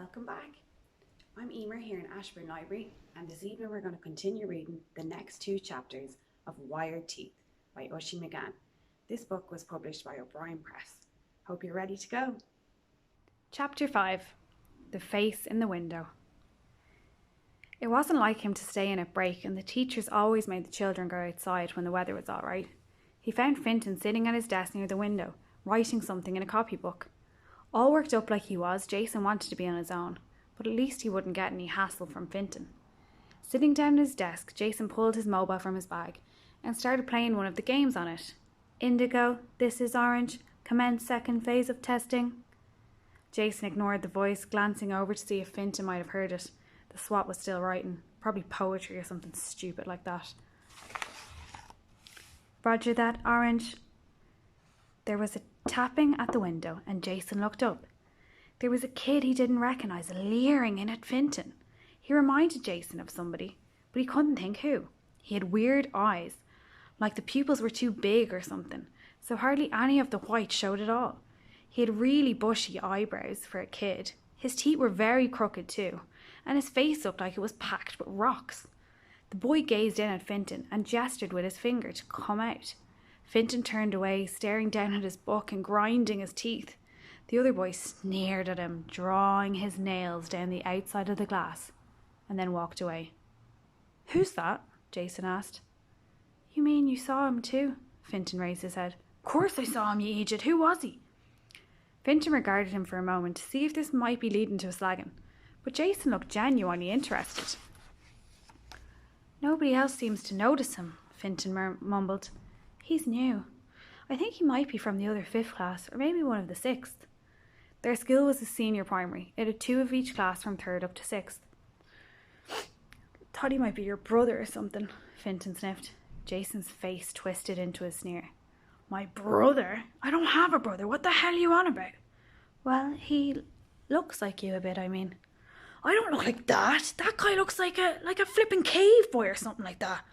Welcome back. I'm Emer here in Ashburn Library, and this evening we're going to continue reading the next two chapters of Wired Teeth by Oisin McGann. This book was published by O'Brien Press. Hope you're ready to go. Chapter 5. The Face in the Window. It wasn't like him to stay in at break, and the teachers always made the children go outside when the weather was all right. He found Fintan sitting at his desk near the window, writing something in a copybook. All worked up like he was, Jason wanted to be on his own, but at least he wouldn't get any hassle from Fintan. Sitting down at his desk, Jason pulled his mobile from his bag and started playing one of the games on it. Indigo, this is orange, commence second phase of testing. Jason ignored the voice, glancing over to see if Fintan might have heard it. The swat was still writing, probably poetry or something stupid like that. Roger that, orange. There was a tapping at the window, and Jason looked up. There was a kid he didn't recognise leering in at Fintan. He reminded Jason of somebody, but he couldn't think who. He had weird eyes, like the pupils were too big or something, so hardly any of the white showed at all. He had really bushy eyebrows for a kid. His teeth were very crooked too, and his face looked like it was packed with rocks. The boy gazed in at Fintan and gestured with his finger to come out. Fintan turned away, staring down at his book and grinding his teeth. The other boy sneered at him, drawing his nails down the outside of the glass, and then walked away. "Who's that?" Jason asked. "You mean you saw him too?" Fintan raised his head. "Of course I saw him, you idiot. Who was he?" Fintan regarded him for a moment to see if this might be leading to a slagging, but Jason looked genuinely interested. "Nobody else seems to notice him," Fintan mumbled. "He's new. I think he might be from the other 5th class, or maybe one of the 6th. Their school was a senior primary. It had 2 of each class from 3rd up to 6th. "Thought he might be your brother or something," Fintan sniffed. Jason's face twisted into a sneer. "My brother? I don't have a brother. What the hell are you on about?" "Well, he looks like you a bit, I mean." "I don't look like that. That guy looks like a flippin' cave boy or something like that."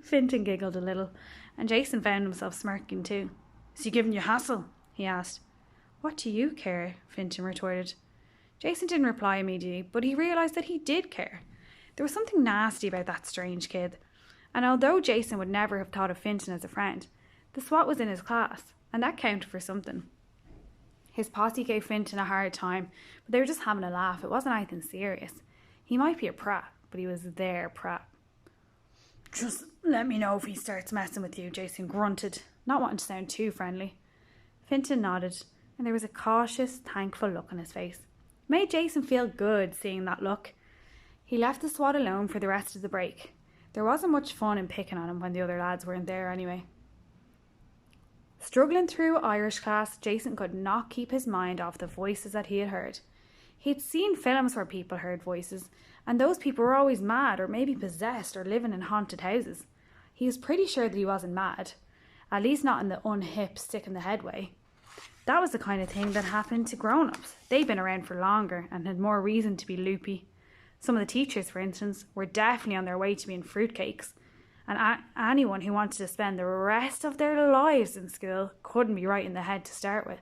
Fintan giggled a little, and Jason found himself smirking too. "Is he giving you hassle?" he asked. "What do you care?" Fintan retorted. Jason didn't reply immediately, but he realised that he did care. There was something nasty about that strange kid, and although Jason would never have thought of Fintan as a friend, the swat was in his class, and that counted for something. His posse gave Fintan a hard time, but they were just having a laugh. It wasn't anything serious. He might be a prat, but he was their prat. "Just let me know if he starts messing with you," Jason grunted, not wanting to sound too friendly. Fintan nodded, and there was a cautious, thankful look on his face. It made Jason feel good seeing that look. He left the swat alone for the rest of the break. There wasn't much fun in picking on him when the other lads weren't there anyway. Struggling through Irish class, Jason could not keep his mind off the voices that he had heard. He'd seen films where people heard voices, and those people were always mad or maybe possessed or living in haunted houses. He was pretty sure that he wasn't mad, at least not in the unhip, stick-in-the-head way. That was the kind of thing that happened to grown-ups. They'd been around for longer and had more reason to be loopy. Some of the teachers, for instance, were definitely on their way to being fruitcakes, and anyone who wanted to spend the rest of their lives in school couldn't be right in the head to start with.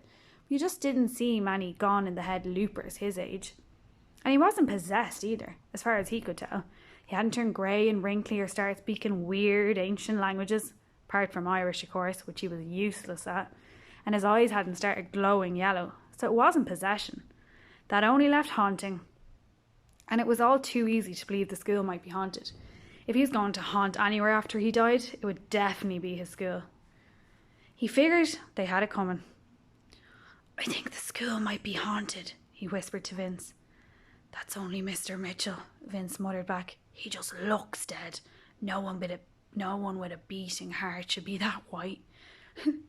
You just didn't see many gone-in-the-head loopers his age. And he wasn't possessed either, as far as he could tell. He hadn't turned grey and wrinkly or started speaking weird ancient languages, apart from Irish, of course, which he was useless at, and his eyes hadn't started glowing yellow, so it wasn't possession. That only left haunting, and it was all too easy to believe the school might be haunted. If he was going to haunt anywhere after he died, it would definitely be his school. He figured they had it coming. "I think the school might be haunted," he whispered to Vince. "That's only Mr. Mitchell," Vince muttered back. "He just looks dead. No one with a beating heart should be that white."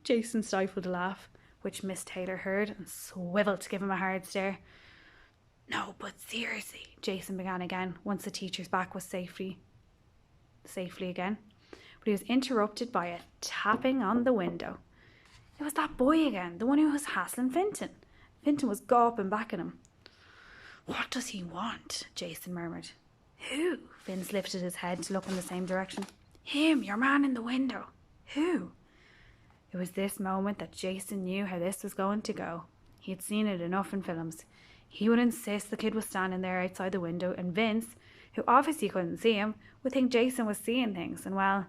Jason stifled a laugh, which Miss Taylor heard and swiveled to give him a hard stare. "No, but seriously," Jason began again, once the teacher's back was safely again. But he was interrupted by a tapping on the window. It was that boy again, the one who was hassling Fintan. Fintan was gawping back at him. "What does he want?" Jason murmured. "Who?" Vince lifted his head to look in the same direction. "Him, your man in the window." "Who?" It was this moment that Jason knew how this was going to go. He had seen it enough in films. He would insist the kid was standing there outside the window, and Vince, who obviously couldn't see him, would think Jason was seeing things, and well,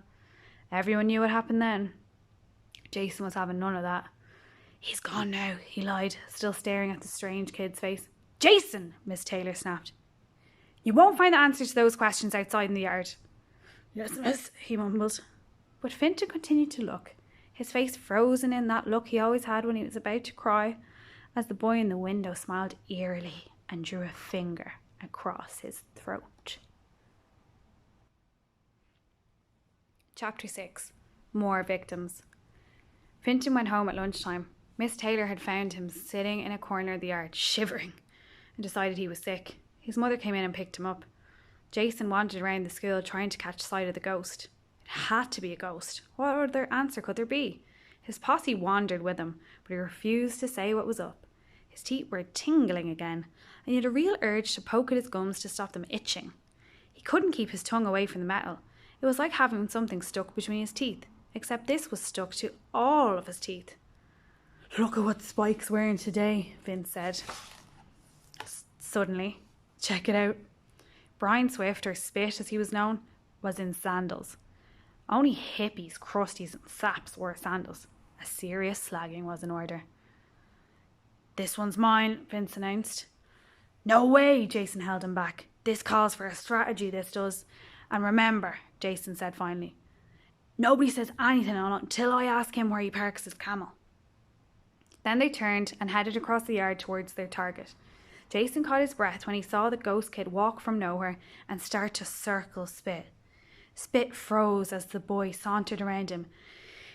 everyone knew what happened then. Jason was having none of that. "He's gone now," he lied, still staring at the strange kid's face. "Jason!" Miss Taylor snapped. "You won't find the answer to those questions outside in the yard." "Yes, miss," he mumbled. But Fintan continued to look, his face frozen in that look he always had when he was about to cry, as the boy in the window smiled eerily and drew a finger across his throat. Chapter 6. More Victims. Fintan went home at lunchtime. Miss Taylor had found him sitting in a corner of the yard, shivering, and decided he was sick. His mother came in and picked him up. Jason wandered around the school trying to catch sight of the ghost. It had to be a ghost. What other answer could there be? His posse wandered with him, but he refused to say what was up. His teeth were tingling again, and he had a real urge to poke at his gums to stop them itching. He couldn't keep his tongue away from the metal. It was like having something stuck between his teeth, except this was stuck to all of his teeth. "Look at what Spike's wearing today," Vince said. Suddenly, check it out. Brian Swift, or Spit as he was known, was in sandals. Only hippies, crusties and saps wore sandals. A serious slagging was in order. "This one's mine," Vince announced. "No way," Jason held him back. "This calls for a strategy, this does. And remember," Jason said finally, "nobody says anything until I ask him where he parks his camel." Then they turned and headed across the yard towards their target. Jason caught his breath when he saw the ghost kid walk from nowhere and start to circle Spit. Spit froze as the boy sauntered around him,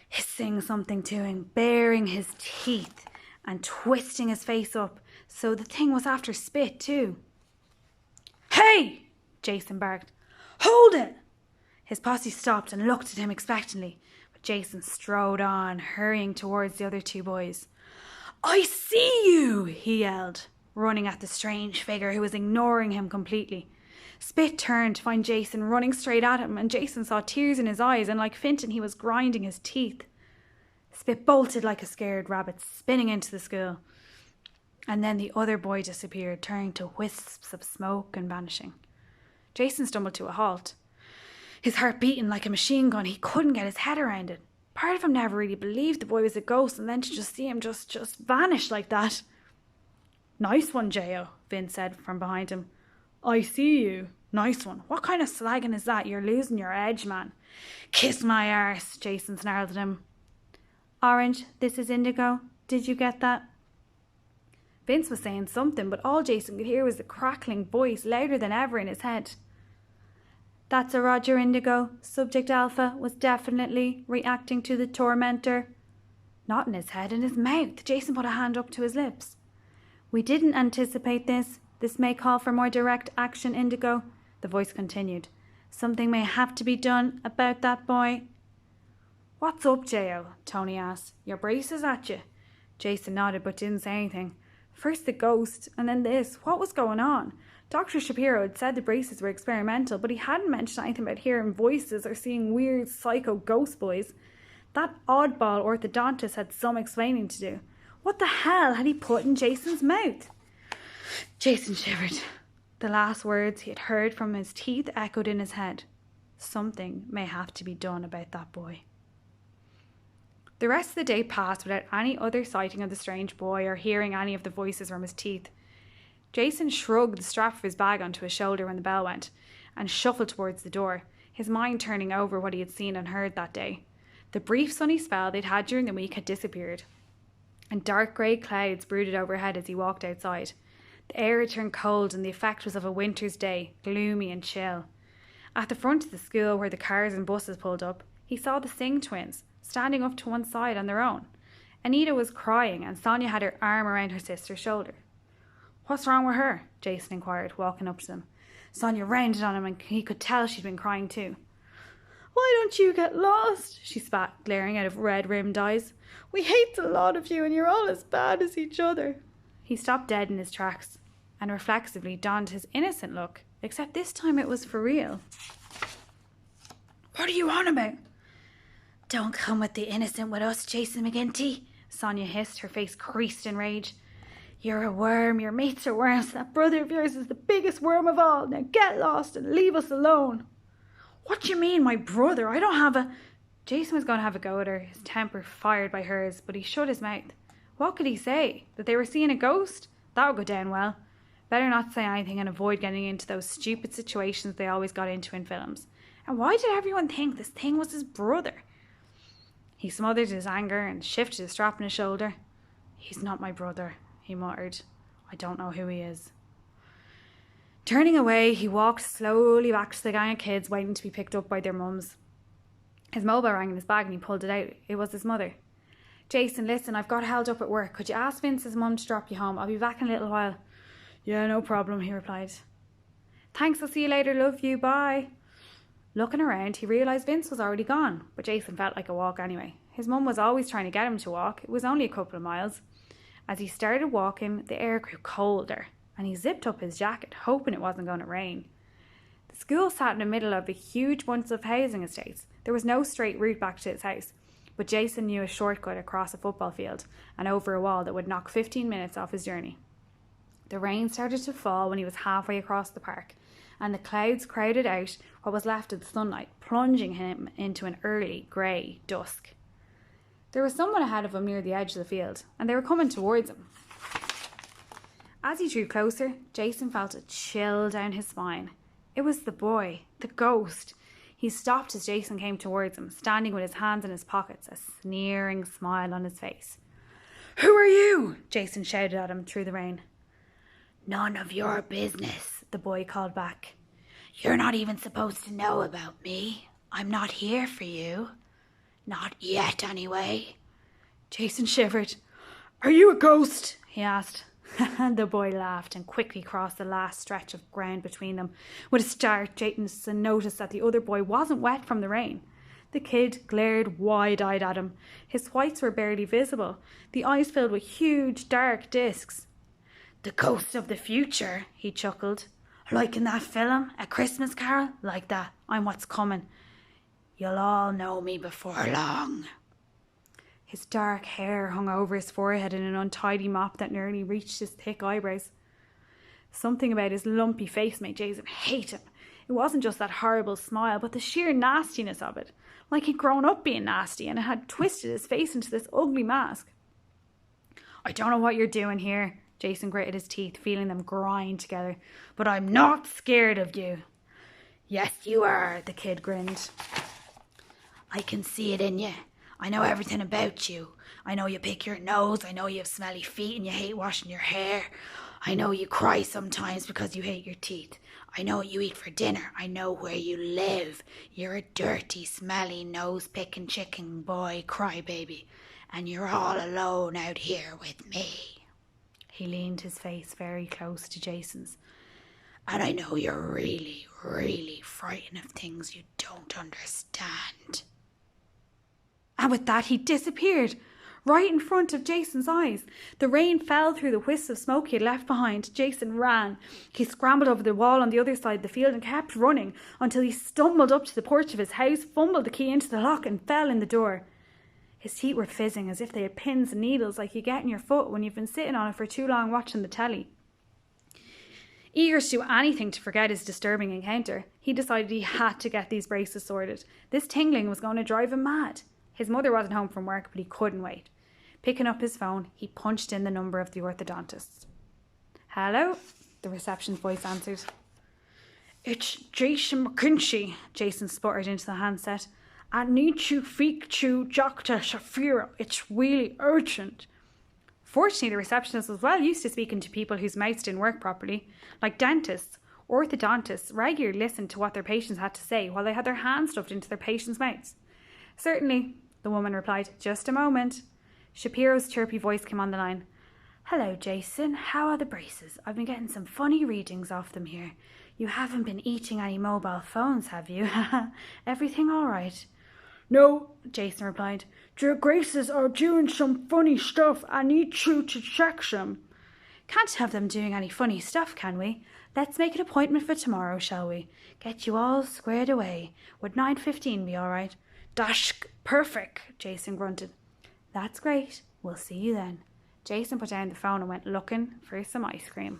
hissing something to him, baring his teeth and twisting his face up, so the thing was after Spit too. "Hey!" Jason barked. "Hold it!" His posse stopped and looked at him expectantly, but Jason strode on, hurrying towards the other two boys. "I see you!" he yelled, running at the strange figure who was ignoring him completely. Spit turned to find Jason running straight at him, and Jason saw tears in his eyes, and like Fintan, he was grinding his teeth. Spit bolted like a scared rabbit, spinning into the school. And then the other boy disappeared, turning to wisps of smoke and vanishing. Jason stumbled to a halt, his heart beating like a machine gun. He couldn't get his head around it. Part of him never really believed the boy was a ghost, and then to just see him just vanish like that. "Nice one, J.O., Vince said from behind him. "I see you. Nice one. What kind of slagging is that? You're losing your edge, man." "Kiss my arse," Jason snarled at him. "Orange, this is Indigo. Did you get that?" Vince was saying something, but all Jason could hear was the crackling voice, louder than ever in his head. "That's a Roger, Indigo. Subject Alpha was definitely reacting to the tormentor." Not in his head, in his mouth. Jason put a hand up to his lips. "We didn't anticipate this. This may call for more direct action, Indigo," the voice continued. "Something may have to be done about that boy." "What's up, J.O.?" Tony asked. "Your braces at you?" Jason nodded but didn't say anything. First the ghost, and then this. What was going on? Dr. Shapiro had said the braces were experimental, but he hadn't mentioned anything about hearing voices or seeing weird psycho ghost boys. That oddball orthodontist had some explaining to do. What the hell had he put in Jason's mouth? Jason shivered. The last words he had heard from his teeth echoed in his head. Something may have to be done about that boy. The rest of the day passed without any other sighting of the strange boy or hearing any of the voices from his teeth. Jason shrugged the strap of his bag onto his shoulder when the bell went and shuffled towards the door, his mind turning over what he had seen and heard that day. The brief sunny spell they'd had during the week had disappeared, and dark grey clouds brooded overhead as he walked outside. The air had turned cold, and the effect was of a winter's day, gloomy and chill. At the front of the school, where the cars and buses pulled up, he saw the Singh twins, standing up to one side on their own. Anita was crying, and Sonia had her arm around her sister's shoulder. "What's wrong with her?" Jason inquired, walking up to them. Sonia rounded on him, and he could tell she'd been crying too. "Why don't you get lost?" she spat, glaring out of red-rimmed eyes. "We hate the lot of you, and you're all as bad as each other." He stopped dead in his tracks and reflexively donned his innocent look, except this time it was for real. "What are you on about?" "Don't come with the innocent with us, Jason McGinty," Sonia hissed, her face creased in rage. You're a worm, your mates are worms, that brother of yours is the biggest worm of all. Now get lost and leave us alone. What do you mean, my brother? I don't have a... Jason was going to have a go at her, his temper fired by hers, but he shut his mouth. What could he say? That they were seeing a ghost? That would go down well. Better not say anything and avoid getting into those stupid situations they always got into in films. And why did everyone think this thing was his brother? He smothered his anger and shifted his strap on his shoulder. He's not my brother, he muttered. I don't know who he is. Turning away, he walked slowly back to the gang of kids waiting to be picked up by their mums. His mobile rang in his bag and he pulled it out. It was his mother. Jason, listen, I've got held up at work. Could you ask Vince's mum to drop you home? I'll be back in a little while. Yeah, no problem, he replied. Thanks, I'll see you later, love you, bye. Looking around, he realised Vince was already gone, but Jason felt like a walk anyway. His mum was always trying to get him to walk. It was only a couple of miles. As he started walking, the air grew colder, and he zipped up his jacket, hoping it wasn't going to rain. The school sat in the middle of a huge bunch of housing estates. There was no straight route back to his house, but Jason knew a shortcut across a football field and over a wall that would knock 15 minutes off his journey. The rain started to fall when he was halfway across the park, and the clouds crowded out what was left of the sunlight, plunging him into an early grey dusk. There was someone ahead of him near the edge of the field, and they were coming towards him. As he drew closer, Jason felt a chill down his spine. It was the boy, the ghost. He stopped as Jason came towards him, standing with his hands in his pockets, a sneering smile on his face. Who are you? Jason shouted at him through the rain. None of your business, the boy called back. You're not even supposed to know about me. I'm not here for you. Not yet, anyway. Jason shivered. Are you a ghost? He asked. The boy laughed and quickly crossed the last stretch of ground between them. With a start, Jason noticed that the other boy wasn't wet from the rain. The kid glared wide-eyed at him. His whites were barely visible, the eyes filled with huge, dark discs. The ghost of the future, he chuckled. Like in that film, A Christmas Carol? Like that. I'm what's coming. You'll all know me before long. His dark hair hung over his forehead in an untidy mop that nearly reached his thick eyebrows. Something about his lumpy face made Jason hate him. It wasn't just that horrible smile, but the sheer nastiness of it. Like he'd grown up being nasty and it had twisted his face into this ugly mask. I don't know what you're doing here, Jason gritted his teeth, feeling them grind together. But I'm not scared of you. Yes, you are, the kid grinned. I can see it in you. I know everything about you. I know you pick your nose. I know you have smelly feet and you hate washing your hair. I know you cry sometimes because you hate your teeth. I know what you eat for dinner. I know where you live. You're a dirty, smelly, nose-picking chicken boy crybaby. And you're all alone out here with me. He leaned his face very close to Jason's. And I know you're really, really frightened of things you don't understand. And with that, he disappeared, right in front of Jason's eyes. The rain fell through the wisps of smoke he had left behind. Jason ran. He scrambled over the wall on the other side of the field and kept running until he stumbled up to the porch of his house, fumbled the key into the lock and fell in the door. His teeth were fizzing as if they had pins and needles like you get in your foot when you've been sitting on it for too long watching the telly. Eager to do anything to forget his disturbing encounter, he decided he had to get these braces sorted. This tingling was going to drive him mad. His mother wasn't home from work, but he couldn't wait. Picking up his phone, he punched in the number of the orthodontist. Hello? The reception's voice answered. It's Jason McGinty, Jason sputtered into the handset. I need to speak to Dr. Shafira. It's really urgent. Fortunately, the receptionist was well used to speaking to people whose mouths didn't work properly. Like dentists, orthodontists regularly listened to what their patients had to say while they had their hands stuffed into their patients' mouths. Certainly, the woman replied. Just a moment. Shapiro's chirpy voice came on the line. Hello, Jason. How are the braces? I've been getting some funny readings off them here. You haven't been eating any mobile phones, have you? Everything all right? No, Jason replied. Your graces are doing some funny stuff. I need you to check them. Can't have them doing any funny stuff, can we? Let's make an appointment for tomorrow, shall we? Get you all squared away. Would 9:15 be all right? Dash perfect, Jason grunted. That's great. We'll see you then. Jason put down the phone and went looking for some ice cream.